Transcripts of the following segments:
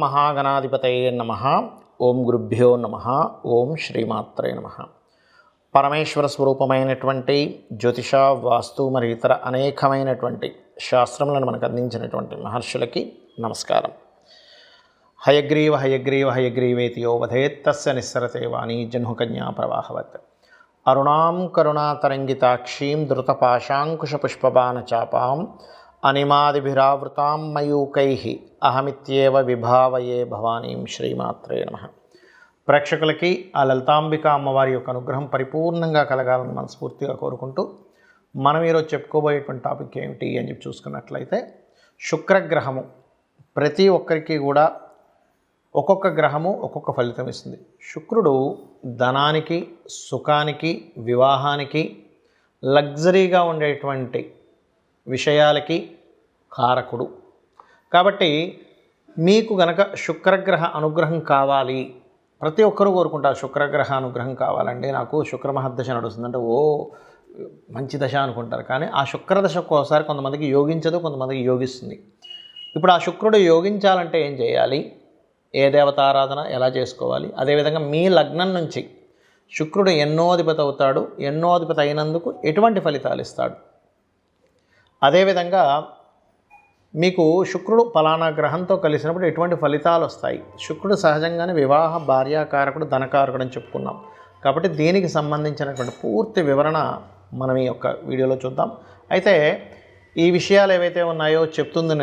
మహాగణాధిపతయే నమః. ఓం గురుభ్యో నమః. ఓం శ్రీమాత్రే నమః. పరమేశ్వర స్వరూపమైనటువంటి జ్యోతిష, వాస్తు మరియు ఇతర అనేకమైనటువంటి శాస్త్రములను మనకు అందించినటువంటి మహర్షులకి నమస్కారం. హయగ్రీవ హయగ్రీవ హయగ్రీవేతి యో వదేత్ తస్య నిస్సరతే వాణీ జహ్నుకన్యా ప్రవాహవత్. అరుణాం కరుణాతరంగితాక్షీం ధృతపాశాంకుశపుష్పబాణచాపాం అనిమాదిభిరావృతాం మయూకైః అహమిత్యేవ విభావయే భవానీం. శ్రీమాత్రే నమః. ప్రేక్షకులకి ఆ లలితాంబిక అమ్మవారి యొక్క అనుగ్రహం పరిపూర్ణంగా కలగాలని మనస్ఫూర్తిగా కోరుకుంటూ మనం ఈరోజు చెప్పుకోబోయేటువంటి టాపిక్ ఏమిటి అని చెప్పి చూసుకున్నట్లయితే, శుక్రగ్రహము ప్రతి ఒక్కరికి కూడా ఒక్కొక్క గ్రహము ఒక్కొక్క ఫలితం ఇస్తుంది. శుక్రుడు ధనానికి, సుఖానికి, వివాహానికి, లగ్జరీగా ఉండేటువంటి విషయాలకి కారకుడు. కాబట్టి మీకు గనక శుక్రగ్రహ అనుగ్రహం కావాలి, ప్రతి ఒక్కరూ కోరుకుంటారు శుక్రగ్రహ అనుగ్రహం కావాలండి, నాకు శుక్రమహర్దశ నడుస్తుందంటే ఓ మంచి దశ అనుకుంటారు. కానీ ఆ శుక్రదశ ఒక్కోసారి కొంతమందికి యోగించదు, కొంతమందికి యోగిస్తుంది. ఇప్పుడు ఆ శుక్రుడు యోగించాలంటే ఏం చేయాలి, ఏ దేవతారాధన ఎలా చేసుకోవాలి, అదేవిధంగా మీ లగ్నం నుంచి శుక్రుడు ఎన్నోధిపతి అవుతాడు, ఎన్నోధిపతి అయినందుకు ఎటువంటి ఫలితాలు ఇస్తాడు, అదేవిధంగా మీకు శుక్రుడు ఫలానా గ్రహంతో కలిసినప్పుడు ఎటువంటి ఫలితాలు వస్తాయి. శుక్రుడు సహజంగానే వివాహ, భార్యాకారకుడు, ధనకారకుడు అని చెప్పుకున్నాం. కాబట్టి దీనికి సంబంధించినటువంటి పూర్తి వివరణ మనం ఈ యొక్క వీడియోలో చూద్దాం. అయితే ఈ విషయాలు ఏవైతే ఉన్నాయో చెప్తుంది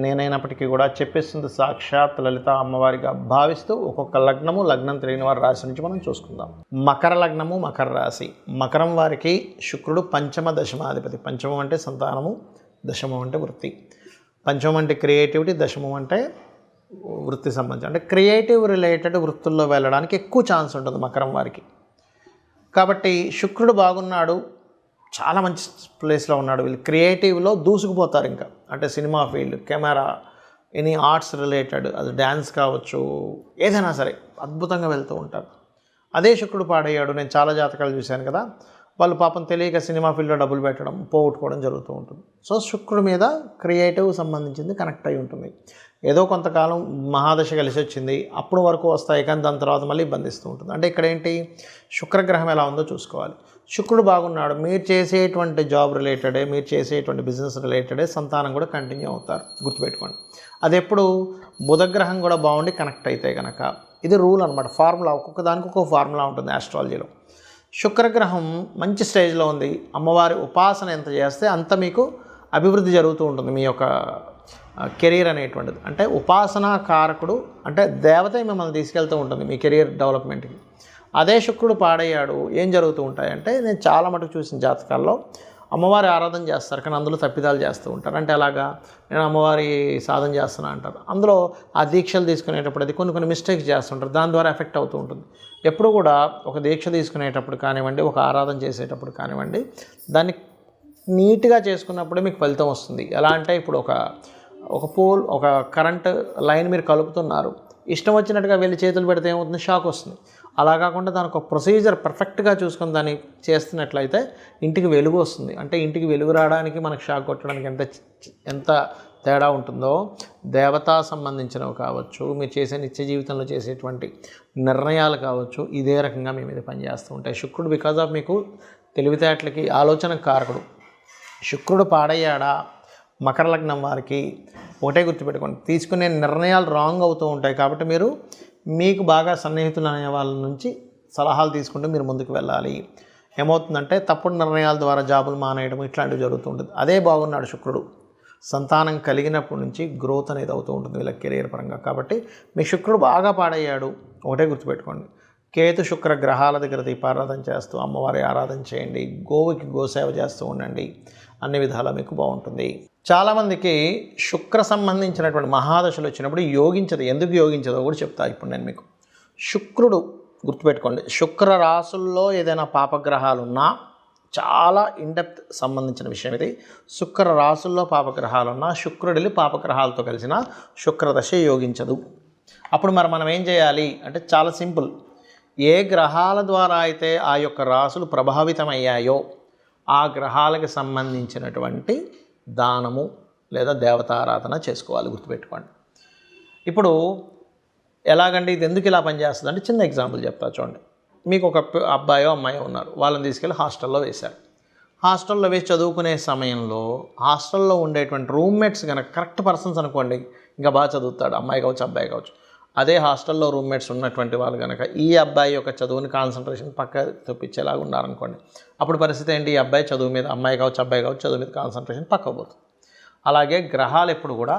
నేనైనప్పటికీ కూడా చెప్పేస్తుంది సాక్షాత్ లలిత అమ్మవారిగా భావిస్తూ ఒక్కొక్క లగ్నము, లగ్నం తెలియని వారి రాశి నుంచి మనం చూసుకుందాం. మకర లగ్నము, మకర రాశి. మకరం వారికి శుక్రుడు పంచమ దశమాధిపతి. పంచమం అంటే సంతానము, దశమం అంటే వృత్తి. పంచమం అంటే క్రియేటివిటీ, దశమం అంటే వృత్తి సంబంధించి, అంటే క్రియేటివ్ రిలేటెడ్ వృత్తుల్లో వెళ్ళడానికి ఎక్కువ ఛాన్స్ ఉంటుంది మకరం వారికి. కాబట్టి శుక్రుడు బాగున్నాడు, చాలా మంచి ప్లేస్లో ఉన్నాడు, వీళ్ళు క్రియేటివ్లో దూసుకుపోతారు. ఇంకా అంటే cinema field, camera, any arts related, అది డ్యాన్స్ కావచ్చు, ఏదైనా సరే అద్భుతంగా వెళ్తూ ఉంటారు. అదే శుక్రుడు పాడయ్యాడు, నేను చాలా జాతకాలు చూశాను కదా, వాళ్ళు పాపం తెలియక సినిమా ఫీల్డ్లో డబ్బులు పెట్టడం, పోగొట్టుకోవడం జరుగుతూ ఉంటుంది. సో శుక్రుడి మీద క్రియేటివ్ సంబంధించింది కనెక్ట్ అయి ఉంటుంది. ఏదో కొంతకాలం మహాదశ కలిసి వచ్చింది, అప్పుడు వరకు వస్తాయి, కానీ దాని తర్వాత మళ్ళీ బంధిస్తూ ఉంటుంది. అంటే ఇక్కడ ఏంటి, శుక్రగ్రహం ఎలా ఉందో చూసుకోవాలి. శుక్రుడు బాగున్నాడు, మీరు చేసేటువంటి జాబ్ రిలేటెడే, మీరు చేసేటువంటి బిజినెస్ రిలేటెడే సంతానం కూడా కంటిన్యూ అవుతారు, గుర్తుపెట్టుకోండి. అది ఎప్పుడు బుధగ్రహం కూడా బాగుండి కనెక్ట్ అయితే కనుక, ఇది రూల్ అనమాట, ఫార్ములా. ఒక్కొక్క దానికి ఒక్కొక్క ఫార్ములా ఉంటుంది ఆస్ట్రాలజీలో. శుక్రగ్రహం మంచి స్టేజ్లో ఉంది, అమ్మవారి ఉపాసన ఎంత చేస్తే అంత మీకు అభివృద్ధి జరుగుతూ ఉంటుంది. మీ యొక్క కెరీర్ అనేటువంటిది, అంటే ఉపాసనా కారకుడు, అంటే దేవత మిమ్మల్ని తీసుకెళ్తూ ఉంటుంది మీ కెరీర్ డెవలప్మెంట్కి. అదే శుక్రుడు పాడయ్యాడు, ఏం జరుగుతూ ఉంటాయంటే, నేను చాలా మటుకు చూసిన జాతకాల్లో అమ్మవారి ఆరాధన చేస్తారు, కానీ అందులో తప్పిదాలు చేస్తూ ఉంటారు. అంటే అలాగా నేను అమ్మవారి సాధన చేస్తున్నా అంటారు, అందులో ఆ దీక్షలు తీసుకునేటప్పుడు అది కొన్ని మిస్టేక్స్ చేస్తుంటారు, దాని ద్వారా ఎఫెక్ట్ అవుతూ ఉంటుంది. ఎప్పుడు కూడా ఒక దీక్ష తీసుకునేటప్పుడు కానివ్వండి, ఒక ఆరాధన చేసేటప్పుడు కానివ్వండి, దాన్ని నీట్గా చేసుకున్నప్పుడే మీకు ఫలితం వస్తుంది. ఎలా అంటే ఇప్పుడు ఒక పోల్, ఒక కరెంట్ లైన్ మీరు కలుపుతున్నారు, ఇష్టం వచ్చినట్టుగా వెళ్ళి చేతులు పెడితే ఏమవుతుంది, షాక్ వస్తుంది. అలా కాకుండా దానికి ఒక ప్రొసీజర్ పర్ఫెక్ట్గా చూసుకొని దాన్ని చేస్తున్నట్లయితే ఇంటికి వెలుగు వస్తుంది. అంటే ఇంటికి వెలుగు రావడానికి, మనకు షాక్ కొట్టడానికి ఎంత తేడా ఉంటుందో, దేవతా సంబంధించినవి కావచ్చు, మీరు చేసే నిత్య జీవితంలో చేసేటువంటి నిర్ణయాలు కావచ్చు, ఇదే రకంగా మీ మీద పనిచేస్తూ ఉంటాయి. శుక్రుడు బికాజ్ ఆఫ్ మీకు తెలివితేటలకి, ఆలోచన కారకుడు. శుక్రుడు పాడయ్యాడా మకర లగ్నం వారికి ఒకటే గుర్తుపెట్టుకోండి, తీసుకునే నిర్ణయాలు రాంగ్ అవుతూ ఉంటాయి. కాబట్టి మీరు మీకు బాగా సన్నిహితులు అనే వాళ్ళ నుంచి సలహాలు తీసుకుంటూ మీరు ముందుకు వెళ్ళాలి. ఏమవుతుందంటే తప్పుడు నిర్ణయాల ద్వారా జాబులు మానేయడం ఇట్లాంటివి జరుగుతూ ఉంటుంది. అదే బాగున్నాడు శుక్రుడు, సంతానం కలిగినప్పటి నుంచి గ్రోత్ అనేది అవుతూ ఉంటుంది వీళ్ళ కెరీర్ పరంగా. కాబట్టి మీ శుక్రుడు బాగా పాడయ్యాడు, ఒకటే గుర్తుపెట్టుకోండి, కేతు శుక్ర గ్రహాల దగ్గర దీపారాధన చేస్తూ అమ్మవారి ఆరాధన చేయండి, గోవుకి గోసేవ చేస్తూ ఉండండి, అన్ని విధాలా మీకు బాగుంటుంది. చాలామందికి శుక్ర సంబంధించినటువంటి మహాదశలు వచ్చినప్పుడు యోగించదు. ఎందుకు యోగించదో కూడా చెప్తా ఇప్పుడు నేను మీకు. శుక్రుడు గుర్తుపెట్టుకోండి, శుక్ర రాసుల్లో ఏదైనా పాపగ్రహాలున్నా, చాలా ఇన్డెప్త్ సంబంధించిన విషయం ఇది. శుక్ర రాసుల్లో పాపగ్రహాలున్నా, శుక్రుడిని పాపగ్రహాలతో కలిసిన శుక్రదశ యోగించదు. అప్పుడు మనం ఏం చేయాలి అంటే చాలా సింపుల్. ఏ గ్రహాల ద్వారా అయితే ఆ యొక్క రాసులు ప్రభావితమయ్యాయో ఆ గ్రహాలకు సంబంధించినటువంటి దానము లేదా దేవతారాధన చేసుకోవాలి, గుర్తుపెట్టుకోండి. ఇప్పుడు ఎలాగంటే ఇది ఎందుకు ఇలా పనిచేస్తుంది అంటే చిన్న ఎగ్జాంపుల్ చెప్తా చూడండి. మీకు ఒక అబ్బాయో అమ్మాయో ఉన్నారు, వాళ్ళని తీసుకెళ్ళి హాస్టల్లో వేశారు. హాస్టల్లో వేసి చదువుకునే సమయంలో హాస్టల్లో ఉండేటువంటి రూమ్మేట్స్ కనుక కరెక్ట్ పర్సన్స్ అనుకోండి, ఇంకా బాగా చదువుతాడు, అమ్మాయి కావచ్చు అబ్బాయి కావచ్చు. అదే హాస్టల్లో రూమ్మేట్స్ ఉన్నటువంటి వాళ్ళు కనుక ఈ అబ్బాయి యొక్క చదువుని కాన్సన్ట్రేషన్ పక్క తప్పించేలాగా ఉన్నారనుకోండి, అప్పుడు పరిస్థితి ఏంటి? ఈ అబ్బాయి చదువు మీద, అమ్మాయి కావచ్చు అబ్బాయి కావచ్చు, చదువు మీద కాన్సన్ట్రేషన్ పక్కకు పోతుంది. అలాగే గ్రహాలు ఎప్పుడు కూడా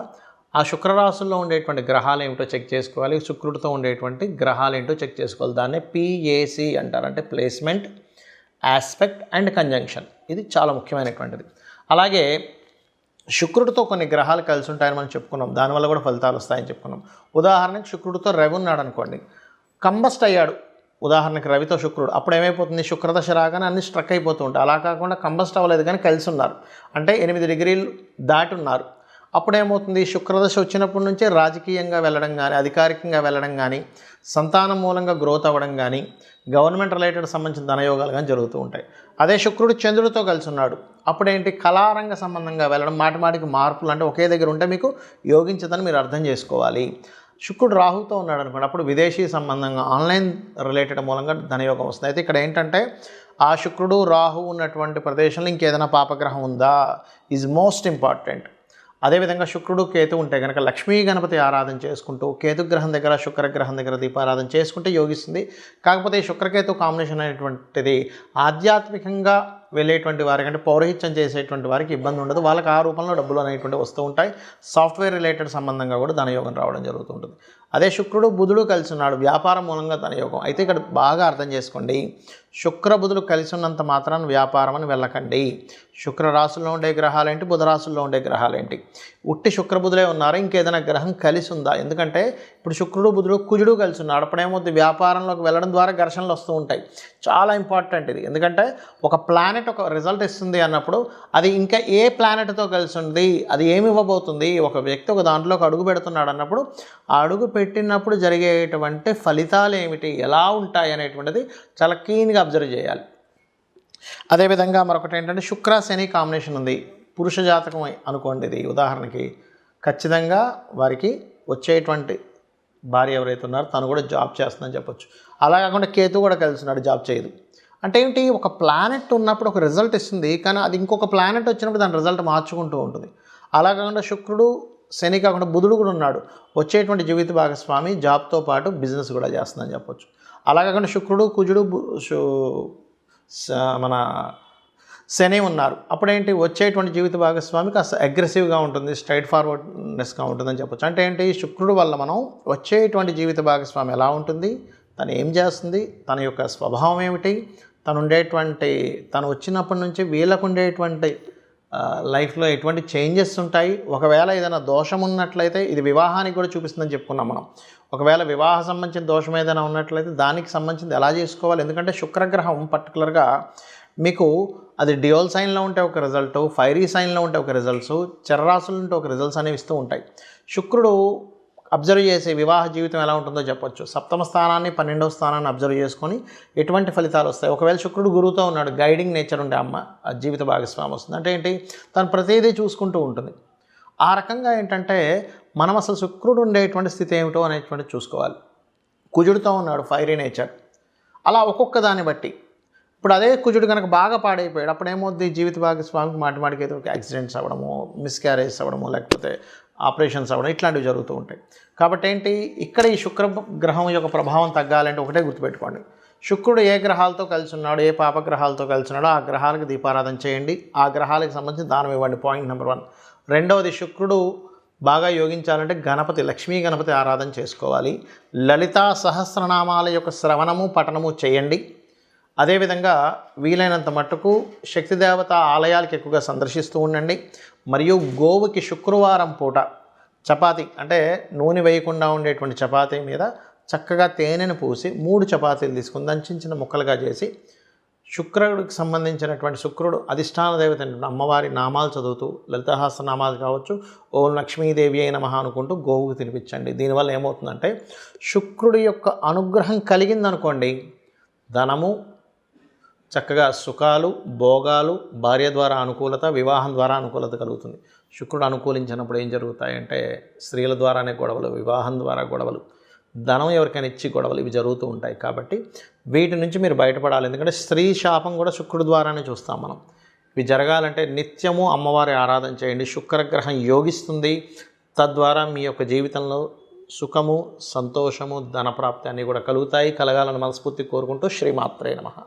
ఆ శుక్రరాశుల్లో ఉండేటువంటి గ్రహాలు ఏమిటో చెక్ చేసుకోవాలి, శుక్రుడితో ఉండేటువంటి గ్రహాలు ఏంటో చెక్ చేసుకోవాలి. దాన్నే PAC అంటారు, అంటే ప్లేస్మెంట్, ఆస్పెక్ట్ అండ్ కంజంక్షన్. ఇది చాలా ముఖ్యమైనటువంటిది. అలాగే శుక్రుడితో కొన్ని గ్రహాలు కలిసి ఉంటాయని మనం చెప్పుకున్నాం, దానివల్ల కూడా ఫలితాలు వస్తాయని చెప్పుకున్నాం. ఉదాహరణకి శుక్రుడితో రవి ఉన్నాడు అనుకోండి, కంబస్ట్ అయ్యాడు. ఉదాహరణకి రవితో శుక్రుడు, అప్పుడు ఏమైపోతుంది? శుక్రదశ రాగానే అన్ని స్ట్రక్ అయిపోతూ ఉంటాయి. అలా కాకుండా కంబస్ట్ అవ్వలేదు కానీ కలిసి ఉన్నారు, అంటే 8 డిగ్రీలు దాటి ఉన్నారు. అప్పుడు ఏమవుతుంది? శుక్రదశ వచ్చినప్పటి నుంచే రాజకీయంగా వెళ్ళడం కానీ, అధికారికంగా వెళ్ళడం కానీ, సంతానం మూలంగా గ్రోత్ అవ్వడం కానీ, గవర్నమెంట్ రిలేటెడ్ సంబంధించిన ధనయోగాలు కానీ జరుగుతూ ఉంటాయి. అదే శుక్రుడు చంద్రుడితో కలిసి ఉన్నాడు, అప్పుడేంటి? కళారంగ సంబంధంగా వెళ్ళడం, మాటిమాటికి మార్పులు, అంటే ఒకే దగ్గర ఉంటే మీకు యోగించదని మీరు అర్థం చేసుకోవాలి. శుక్రుడు రాహుతో ఉన్నాడు అనుకోండి, అప్పుడు విదేశీ సంబంధంగా ఆన్లైన్ రిలేటెడ్ మూలంగా ధనయోగం వస్తుంది. అయితే ఇక్కడ ఏంటంటే ఆ శుక్రుడు రాహు ఉన్నటువంటి ప్రదేశంలో ఇంకేదైనా పాపగ్రహం ఉందా ఈజ్ మోస్ట్ ఇంపార్టెంట్. అదేవిధంగా శుక్రుడు కేతు ఉంటే కనుక లక్ష్మీ గణపతి ఆరాధన చేసుకుంటూ కేతుగ్రహం దగ్గర శుక్రగ్రహం దగ్గర దీపారాధన చేసుకుంటే యోగిస్తుంది. కాకపోతే శుక్రకేతు కాంబినేషన్ అనేటువంటిది ఆధ్యాత్మికంగా వెళ్ళేటువంటి వారికి, అంటే పౌరహిత్యం చేసేటువంటి వారికి ఇబ్బంది ఉండదు. వాళ్ళకి ఆ రూపంలో డబ్బులు అనేటువంటి వస్తూ ఉంటాయి. సాఫ్ట్వేర్ రిలేటెడ్ సంబంధంగా కూడా ధనయోగం రావడం జరుగుతుంటుంది. అదే శుక్రుడు బుధుడు కలిసి ఉన్నాడు, వ్యాపారం మూలంగా ధనయోగం. అయితే ఇక్కడ బాగా అర్థం చేసుకోండి, శుక్ర బుధులు కలిసి ఉన్నంత మాత్రాన్ని వ్యాపారం అని వెళ్ళకండి. శుక్ర రాశుల్లో ఉండే గ్రహాలేంటి, బుధ రాశుల్లో ఉండే గ్రహాలేంటి? ఉట్టి శుక్రబుధులే ఉన్నారా, ఇంకేదైనా గ్రహం కలిసి ఉందా? ఎందుకంటే ఇప్పుడు శుక్రుడు బుధుడు కుజుడు కలిసి ఉన్నాడు, అప్పుడేమవుతుంది? వ్యాపారంలోకి వెళ్ళడం ద్వారా ఘర్షణలు వస్తూ ఉంటాయి. చాలా ఇంపార్టెంట్ ఇది, ఎందుకంటే ఒక ప్లానెట్ ఒక రిజల్ట్ ఇస్తుంది అన్నప్పుడు అది ఇంకా ఏ ప్లానెట్తో కలిసి ఉంది, అది ఏమి ఇవ్వబోతుంది, ఒక వ్యక్తి ఒక దాంట్లోకి అడుగు పెడుతున్నాడు అన్నప్పుడు ఆ అడుగు పెట్టినప్పుడు జరిగేటువంటి ఫలితాలు ఏమిటి, ఎలా ఉంటాయి అనేటువంటిది చాలా క్లీన్గా అబ్జర్వ్ చేయాలి. అదేవిధంగా మరొకటి ఏంటంటే శుక్ర శని కాంబినేషన్ ఉంది, పురుష జాతకం అనుకోండి. ఇది ఉదాహరణకి ఖచ్చితంగా వారికి వచ్చేటువంటి భార్య ఎవరైతే ఉన్నారో తను కూడా జాబ్ చేస్తుందని చెప్పొచ్చు. అలా కాకుండా కేతు కూడా కలిసి ఉన్నాడు, జాబ్ చేయదు. అంటే ఏంటి? ఒక ప్లానెట్ ఉన్నప్పుడు ఒక రిజల్ట్ ఇస్తుంది, కానీ అది ఇంకొక ప్లానెట్ వచ్చినప్పుడు దాని రిజల్ట్ మార్చుకుంటూ ఉంటుంది. అలా కాకుండా శుక్రుడు శని కాకుండా బుధుడు కూడా ఉన్నాడు, వచ్చేటువంటి జీవిత భాగస్వామి జాబ్తో పాటు బిజినెస్ కూడా చేస్తుందని చెప్పొచ్చు. అలా కాకుండా శుక్రుడు కుజుడు మన శని ఉన్నారు, అప్పుడేంటి? వచ్చేటువంటి జీవిత భాగస్వామి కాస్త అగ్రెసివ్గా ఉంటుంది, స్ట్రైట్ ఫార్వర్డ్నెస్గా ఉంటుందని చెప్పొచ్చు. అంటే ఏంటి? శుక్రుడు వల్ల మనం వచ్చేటువంటి జీవిత భాగస్వామి ఎలా ఉంటుంది, తను ఏం చేస్తుంది, తన యొక్క స్వభావం ఏమిటి, తను వచ్చినప్పటి నుంచి వీళ్ళకు ఉండేటువంటి లైఫ్లో ఎటువంటి చేంజెస్ ఉంటాయి. ఒకవేళ ఏదైనా దోషం ఉన్నట్లయితే ఇది వివాహానికి కూడా చూపిస్తుందని చెప్పుకున్నాం మనం. ఒకవేళ వివాహ సంబంధించిన దోషం ఏదైనా ఉన్నట్లయితే దానికి సంబంధించింది ఎలా చేసుకోవాలి, ఎందుకంటే శుక్రగ్రహం పర్టికులర్గా మీకు అది డ్యూయల్ సైన్లో ఉంటే ఒక రిజల్ట్, ఫైరీ సైన్లో ఉంటే ఒక రిజల్ట్స్, చర్రాసులు ఉంటే ఒక రిజల్ట్స్ అనేవి ఇస్తూ ఉంటాయి. శుక్రుడు అబ్జర్వ్ చేసే వివాహ జీవితం ఎలా ఉంటుందో చెప్పొచ్చు. 7వ స్థానాన్ని 12వ స్థానాన్ని అబ్జర్వ్ చేసుకొని ఎటువంటి ఫలితాలు వస్తాయి. ఒకవేళ శుక్రుడు గురువుతో ఉన్నాడు, గైడింగ్ నేచర్ ఉండే జీవిత భాగస్వామి వస్తుంది. అంటే ఏంటి? తను ప్రతిదీ చూసుకుంటూ ఉంటుంది. ఆ రకంగా ఏంటంటే మనం అసలు శుక్రుడు ఉండేటువంటి స్థితి ఏమిటో అనేటువంటిది చూసుకోవాలి. కుజుడితో ఉన్నాడు, ఫైరీ నేచర్. అలా ఒక్కొక్క దాన్ని బట్టి ఇప్పుడు అదే కుజుడు కనుక బాగా పాడైపోయాడు, అప్పుడు ఏమవుద్ది? జీవిత భాగస్వామికి మాటిమాటికి ఏదో యాక్సిడెంట్స్ అవ్వడము, మిస్క్యారేజ్ అవ్వడము, లేకపోతే ఆపరేషన్స్ అవ్వడం, ఇట్లాంటివి జరుగుతూ ఉంటాయి. కాబట్టి ఏంటి? ఇక్కడ ఈ శుక్ర గ్రహం యొక్క ప్రభావం తగ్గాలంటే ఒకటే గుర్తుపెట్టుకోండి, శుక్రుడు ఏ గ్రహాలతో కలిసి ఉన్నాడు, ఏ పాపగ్రహాలతో కలిసి ఉన్నాడో ఆ గ్రహాలకు దీపారాధన చేయండి, ఆ గ్రహాలకు సంబంధించి దానం ఇవ్వండి. Point number 1. రెండవది, శుక్రుడు బాగా యోగించాలంటే గణపతి, లక్ష్మీ గణపతి ఆరాధన చేసుకోవాలి. లలితా సహస్రనామాల యొక్క శ్రవణము పఠనము చేయండి. అదేవిధంగా వీలైనంత మట్టుకు శక్తిదేవత ఆలయాలకు ఎక్కువగా సందర్శిస్తూ ఉండండి. మరియు గోవుకి శుక్రవారం పూట చపాతీ, అంటే నూనె వేయకుండా ఉండేటువంటి చపాతీ మీద చక్కగా తేనెను పూసి 3 చపాతీలు తీసుకుని దాన్ని చిన్న చిన్న ముక్కలుగా చేసి శుక్రుడికి సంబంధించినటువంటి శుక్రుడు అధిష్టాన దేవత అమ్మవారి నామాలు చదువుతూ లలితాహాస్య నామాలు కావచ్చు, ఓం లక్ష్మీదేవి అయిన నమః అనుకుంటూ గోవుకు తినిపించండి. దీనివల్ల ఏమవుతుందంటే శుక్రుడి యొక్క అనుగ్రహం కలిగిందనుకోండి, ధనము, చక్కగా సుఖాలు, భోగాలు, భార్య ద్వారా అనుకూలత, వివాహం ద్వారా అనుకూలత కలుగుతుంది. శుక్రుడు అనుకూలించినప్పుడు ఏం జరుగుతాయంటే స్త్రీల ద్వారానే గొడవలు, వివాహం ద్వారా గొడవలు, ధనం ఎవరికైనా ఇచ్చి గొడవలు ఇవి జరుగుతూ ఉంటాయి. కాబట్టి వీటి నుంచి మీరు బయటపడాలి. ఎందుకంటే స్త్రీ శాపం కూడా శుక్రుడి ద్వారానే చూస్తాం మనం. ఇవి జరగాలంటే నిత్యము అమ్మవారి ఆరాధన చేయండి. శుక్రగ్రహం యోగిస్తుంది. తద్వారా మీ యొక్క జీవితంలో సుఖము, సంతోషము, ధనప్రాప్తి అన్నీ కూడా కలుగుతాయి. కలగాలని మనస్ఫూర్తి కోరుకుంటూ శ్రీమాత్రే నమః.